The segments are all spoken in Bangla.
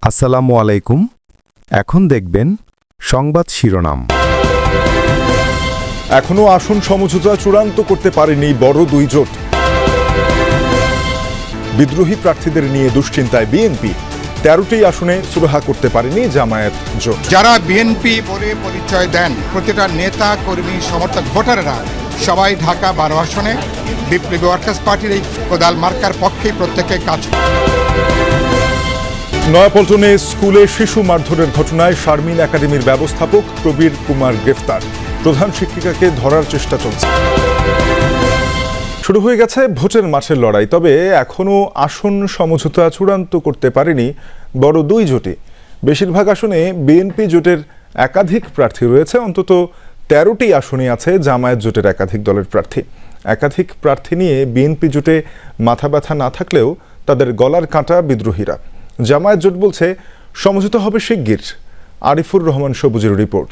আসসালামু আলাইকুম। এখন দেখবেন সংবাদ শিরোনাম। এখনো আসন সমঝোতা চূড়ান্ত করতে পারেনি বড় দুই জোট। বিদ্রোহী প্রার্থীদের নিয়ে দুশ্চিন্তায় বিএনপি, 13টি আসনে সুরাহা করতে পারেনি জামায়াত জোট। যারা বিএনপি বলে পরিচয় দেন প্রতিটা নেতা কর্মী সমর্থক ভোটাররা সবাই ঢাকা 12 আসনে বিপ্লবী ওয়ার্কার্স পার্টির এই কোদাল মার্কার পক্ষেই প্রত্যেকে কাজ। নয়াপল্টনে স্কুলে শিশু মারধরের ঘটনায় শারমিন একাডেমির ব্যবস্থাপক প্রবীর কুমার গ্রেফতার, প্রধান শিক্ষিকাকে ধরার চেষ্টা চলছে। শুরু হয়ে গেছে ভোটের মাঠের লড়াই, তবে এখনও আসন সমঝোতা চূড়ান্ত করতে পারেনি বড় দুই জোটে। বেশিরভাগ আসনে বিএনপি জোটের একাধিক প্রার্থী রয়েছে, অন্তত 13টি আসনে আছে জামায়াত জোটের একাধিক দলের প্রার্থী। একাধিক প্রার্থী নিয়ে বিএনপি জোটে মাথা ব্যথা না থাকলেও তাদের গলার কাঁটা বিদ্রোহীরা। জামায়াত জোট বলছে সমঝোতা হবে শিগগির। আরিফুর রহমান সবুজের রিপোর্ট।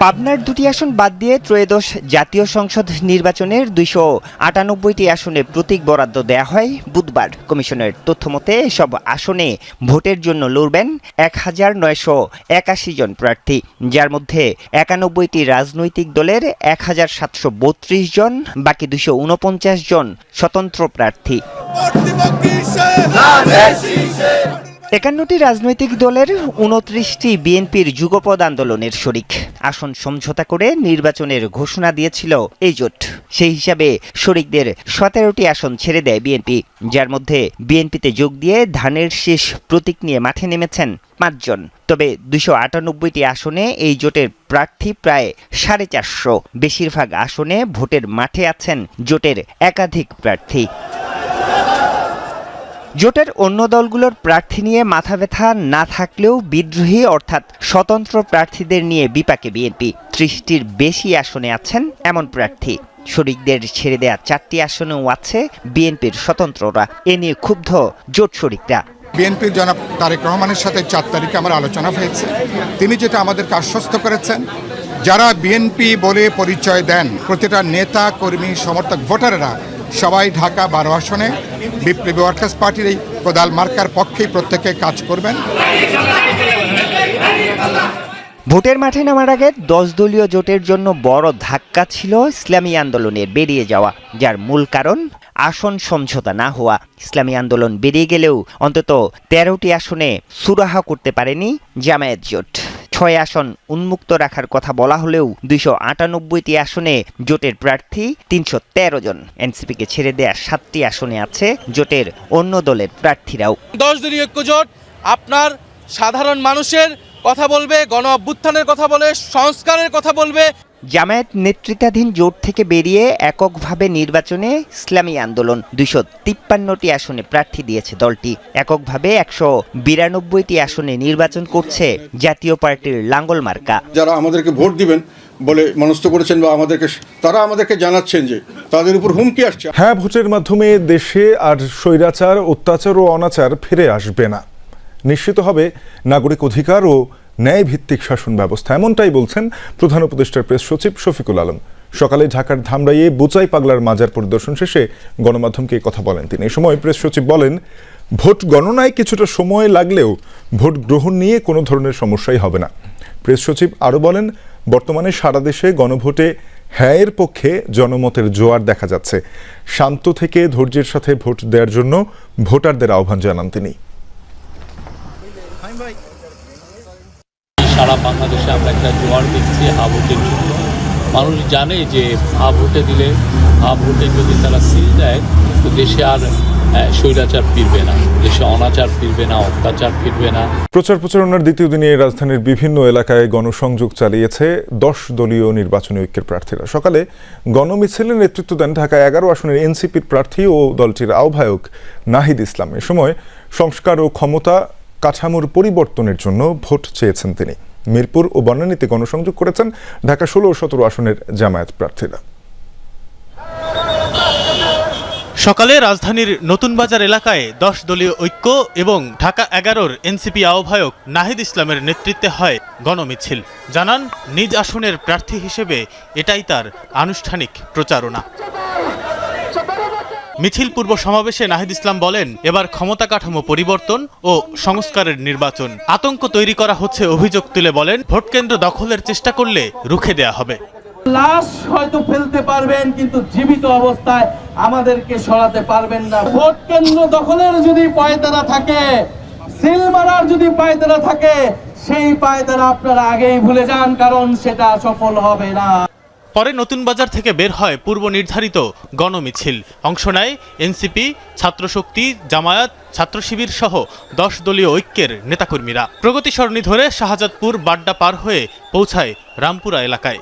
পাবনার দুটি আসন বাদ দিয়ে ত্রয়োদশ জাতীয় সংসদ নির্বাচনের 298টি আসনে প্রতীক বরাদ্দ দেয়া হয় বুধবার। কমিশনের তথ্যমতে এসব আসনে ভোটের জন্য লড়বেন 1981 জন প্রার্থী, যার মধ্যে 91টি রাজনৈতিক দলের 1732 জন, বাকি 249 জন স্বতন্ত্র প্রার্থী। 51টি রাজনৈতিক দলের 29টি বিএনপির যুগপৎ আন্দোলনের শরিক। আসন সমঝোতা করে নির্বাচনের ঘোষণা দিয়েছিল এই জোট। সেই হিসাবে শরিকদের 17টি আসন ছেড়ে দেয় বিএনপি, যার মধ্যে বিএনপিতে যোগ দিয়ে ধানের শীষ প্রতীক নিয়ে মাঠে নেমেছেন 5 জন। তবে 298টি আসনে এই জোটের প্রার্থী প্রায় 450। বেশিরভাগ আসনে ভোটের মাঠে আছেন জোটের একাধিক প্রার্থী। জোটের অন্য দলগুলোর প্রার্থী নিয়ে মাথা ব্যথা না থাকলেও বিদ্রোহী অর্থাৎ স্বতন্ত্র প্রার্থীদের নিয়ে বিপাকে বিএনপি। 30টির বেশি আসনে আছেন এমন প্রার্থী। শরিকদের ছেড়ে দেয়া 4টি আসনেও আছে বিএনপির স্বতন্ত্ররা। এ নিয়ে ক্ষুব্ধ জোট শরিকরা। বিএনপির জনাব তারেক রহমানের সাথে 4 তারিখে আমার আলোচনা হয়েছে। তিনি যেটা আমাদেরকে আশ্বস্ত করেছেন, যারা বিএনপি বলে পরিচয় দেন প্রতিটা নেতা কর্মী সমর্থক ভোটাররা সবাই ঢাকা 12 আসনে বিপ্লবী ওয়ার্কার্স পার্টির এই কোদাল মার্কার পক্ষেই প্রত্যেকে কাজ করবেন। ভোটের মাঠে নামার আগে 10 দলীয় জোটের জন্য বড় ধাক্কা ছিল ইসলামী আন্দোলনের বেরিয়ে যাওয়া, যার মূল কারণ আসন সমঝোতা না হওয়া। ইসলামী আন্দোলন বেরিয়ে গেলেও অন্তত 13টি আসনে সুরাহা করতে পারেনি জামায়াত জোট। 6 আসন উন্মুক্ত রাখার কথা বলা হলেও 298টি আসনে জোটের প্রার্থী 313 জন। এনসিপিকে ছেড়ে দেয়া 7টি আসনে আছে জোটের অন্য দলের প্রার্থীরাও। 10 দলীয় ঐক্যজোট আপনার সাধারণ মানুষের কথা বলবে, গণ অভ্যুত্থানের কথা বলে, সংস্কারের কথা বলবে। জামায়াত নেতৃত্বাধীন জোট থেকে বেরিয়ে এককভাবে নির্বাচনে ইসলামী আন্দোলন 253টি আসনে প্রার্থী দিয়েছে দলটি। এককভাবে 192টি আসনে নির্বাচন করছে জাতীয় পার্টির লাঙ্গল মার্কা। যারা আমাদেরকে ভোট দিবেন বলে মনস্থ করেছেন বা তারা আমাদেরকে জানাচ্ছেন যে তাদের উপর হুমকি আসছে। হ্যাঁ, ভোটের মাধ্যমে দেশে আর স্বৈরাচার, অত্যাচার ও অনাচার ফিরে আসবে না। নিশ্চিত হবে নাগরিক অধিকার ও ন্যায় ভিত্তিক শাসন ব্যবস্থা, এমনটাই বলছেন প্রধান উপদেষ্টার প্রেস সচিব শফিকুল আলম। সকালে ঢাকার ধামরাইয়ে বুচাই পাগলার মাজার পরিদর্শন শেষে গণমাধ্যমকে কথা বলেন তিনি। এই সময় প্রেস সচিব বলেন, ভোট গণনায় কিছুটা সময় লাগলেও ভোট গ্রহণ নিয়ে কোনো ধরনের সমস্যাই হবে না। প্রেস সচিব আরও বলেন, বর্তমানে সারা দেশে গণভোটে হ্যাঁয়ের পক্ষে জনমতের জোয়ার দেখা যাচ্ছে। শান্ত থেকে ধৈর্যের সাথে ভোট দেওয়ার জন্য ভোটারদের আহ্বান জানান তিনি। সারা বাংলাদেশে আমরা একটা জোয়ার দেখছি হা ভোটের জন্য। মানুষ জানে যে হা ভোটে দিলে, হা ভোটে যদি তারা সিল দেয় তো দেশে আর স্বৈরাচার ফিরবে না, দেশে অনাচার ফিরবে না, অত্যাচার ফিরবে না। প্রচার প্রচারণার দ্বিতীয় দিনে রাজধানীর বিভিন্ন এলাকায় গণসংযোগ চালিয়েছে 10 দলীয় নির্বাচনী ঐক্যের প্রার্থীরা। সকালে গণমিছিলের নেতৃত্ব দেন ঢাকা 11 আসনের এনসিপির প্রার্থী ও দলটির আহ্বায়ক নাহিদ ইসলাম। এ সময় সংস্কার ও ক্ষমতা কাঠামোর পরিবর্তনের জন্য ভোট চেয়েছেন তিনি। মিরপুর ও বনানীতে গণসংযোগ করেছেন ঢাকা 16 ও 17 আসনের জামায়াত প্রার্থীরা। সকালে রাজধানীর নতুন বাজার এলাকায় 10 দলীয় ঐক্য এবং ঢাকা 11-র এনসিপি আহ্বায়ক নাহিদ ইসলামের নেতৃত্বে হয় গণমিছিল। জানান নিজ আসনের প্রার্থী হিসেবে এটাই তার আনুষ্ঠানিক প্রচারণা। মিছিল পূর্ব সমাবেশে নাহিদ ইসলাম বলেন, এবার ক্ষমতা কাঠামো পরিবর্তন ও সংস্কারের নির্বাচন। আতঙ্ক তৈরি করা হচ্ছে অভিযোগ তুলে বলেন, ভোট কেন্দ্র দখলের চেষ্টা করলে রুখে দেয়া হবে। লাশ হয়তো ফেলতে পারবেন, কিন্তু জীবিত অবস্থায় আমাদেরকে সরাতে পারবেন না। ভোট কেন্দ্র দখলের যদি পায়তারা থাকে, সিল মারার যদি পায়তারা থাকে, সেই পায়তারা আপনারা আগেই ভুলে যান, কারণ সেটা সফল হবে না। পরে নতুন বাজার থেকে বের হয় পূর্ব নির্ধারিত গণমিছিল। অংশ নেয় এনসিপি, ছাত্রশক্তি, জামায়াত, ছাত্র শিবির সহ 10 দলীয় ঐক্যের নেতাকর্মীরা। প্রগতি সরণি ধরে শাহজাদপুর বাড্ডা পার হয়ে পৌঁছায় রামপুরা এলাকায়।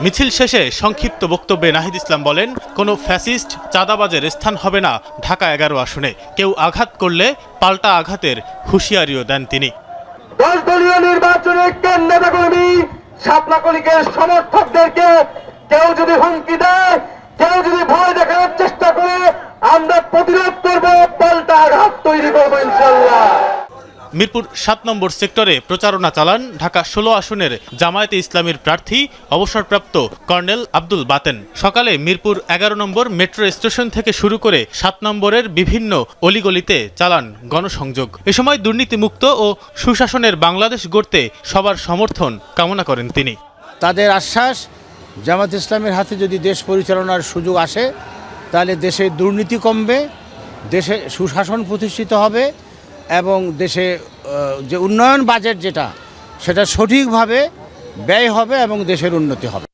মিছিল শেষে সংক্ষিপ্ত বক্তব্যে নাহিদ ইসলাম বলেন, কোনো ফ্যাসিস্ট চাঁদাবাজের স্থান হবে না ঢাকা 11 আসনে। কেউ আঘাত করলে পাল্টা আঘাতের হুঁশিয়ারিও দেন তিনি। 10 দলীয় নির্বাচনে নেতাকর্মী শাপলাকলিকের সমর্থকদেরকে কেউ যদি হুমকি দেয়, কেউ যদি ভয় দেখানোর চেষ্টা করে, আমরা প্রতিরোধ করব, পাল্টা আঘাত তৈরি করবো ইনশাআল্লাহ। মিরপুর 7 নম্বর সেক্টরে প্রচারণা চালান ঢাকা 16 আসনের জামায়াতে ইসলামীর প্রার্থী অবসরপ্রাপ্ত কর্নেল আব্দুল বাতেন। সকালে মিরপুর 11 নম্বর মেট্রো স্টেশন থেকে শুরু করে 7 নম্বরের বিভিন্ন অলিগলিতে চালান গণসংযোগ। এ সময় দুর্নীতিমুক্ত ও সুশাসনের বাংলাদেশ গড়তে সবার সমর্থন কামনা করেন তিনি। তাদের আশ্বাস, জামায়াতে ইসলামের হাতে যদি দেশ পরিচালনার সুযোগ আসে, তাহলে দেশে দুর্নীতি কমবে, দেশে সুশাসন প্রতিষ্ঠিত হবে এবং দেশে যে উন্নয়ন বাজেট সেটা সঠিকভাবে ব্যয় হবে এবং দেশের উন্নতি হবে।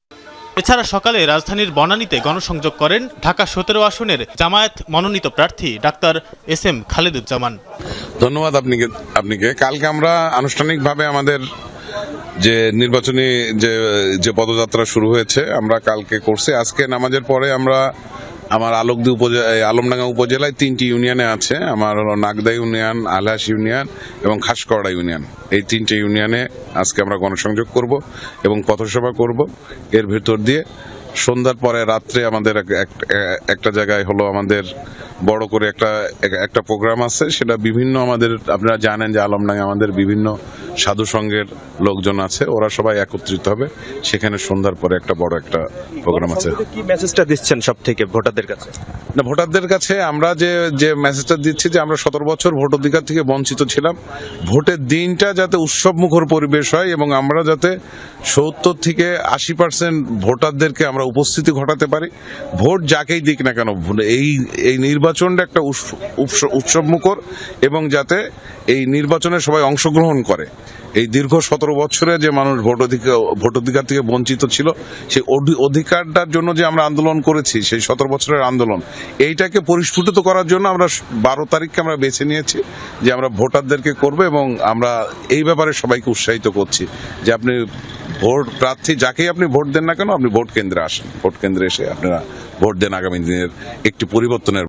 এছাড়া সকালে রাজধানীর বনানীতে গণসংযোগ করেন ঢাকা 17 আসনের জামায়াত মনোনীত প্রার্থী ডাক্তার SM খালেদুজ্জামান। ধন্যবাদ আপনাকে। কালকে আমরা আনুষ্ঠানিকভাবে আমাদের যে নির্বাচনী যে পদযাত্রা শুরু হয়েছে আমরা কালকে করছি। আজকে নামাজের পরে আমরা আমার আলমডাঙ্গা উপজেলায় 3টি ইউনিয়নে আছে। আমার হলো নাগদা ইউনিয়ন, আলহাস ইউনিয়ন এবং খাসকড়া ইউনিয়ন। এই 3টে ইউনিয়নে আজকে আমরা গণসংযোগ করব এবং পথসভা করব। এর ভেতর দিয়ে সন্ধ্যার পরে রাত্রে আমাদের একটা জায়গায় হলো আমাদের বড় করে একটা প্রোগ্রাম আছে। সেটা বিভিন্ন আপনারা জানেন যে আলমডাঙ্গা আমাদের বিভিন্ন সাধু সংঘের লোকজন আছে, ওরা সবাই একত্রিত হবে। সেখানে সন্ধ্যার পরে একটা বড় একটা প্রোগ্রাম আছে। কি মেসেজটা দিচ্ছেন সব থেকে ভোটারদের কাছে? না, ভোটারদের কাছে আমরা যে মেসেজটা দিচ্ছি যে আমরা 17 বছর ভোট অধিকার থেকে বঞ্চিত ছিলাম। ভোটের দিনটা যাতে উৎসবমুখর পরিবেশ হয় এবং আমরা যাতে 70 থেকে 80% ভোটারদেরকে আমরা উপস্থিতি ঘটাতে পারি। ভোট যাকেই দিক না কেন, এই নির্বাচনটা একটা উৎসবমুখর এবং যাতে এই নির্বাচনে সবাই অংশগ্রহণ করে। এই দীর্ঘ 17 বছরে যে মানুষ ভোট অধিকার থেকে বঞ্চিত ছিল, সেই অধিকারটার জন্য যে আমরা আন্দোলন করেছি, সেই 17 বছরের আন্দোলন, এইটাকে পরিস্ফুটিত করার জন্য আমরা 12 তারিখকে আমরা বেছে নিয়েছি যে আমরা ভোটারদেরকে করব এবং আমরা এই ব্যাপারে সবাইকে উৎসাহিত করছি যে আপনি ভোট প্রার্থী যাকেই আপনি ভোট দেন না কেন, আপনি ভোট কেন্দ্রে আসেন, ভোট কেন্দ্রে এসে আপনারা ভোট দেন আগামী দিনের একটি পরিবর্তনের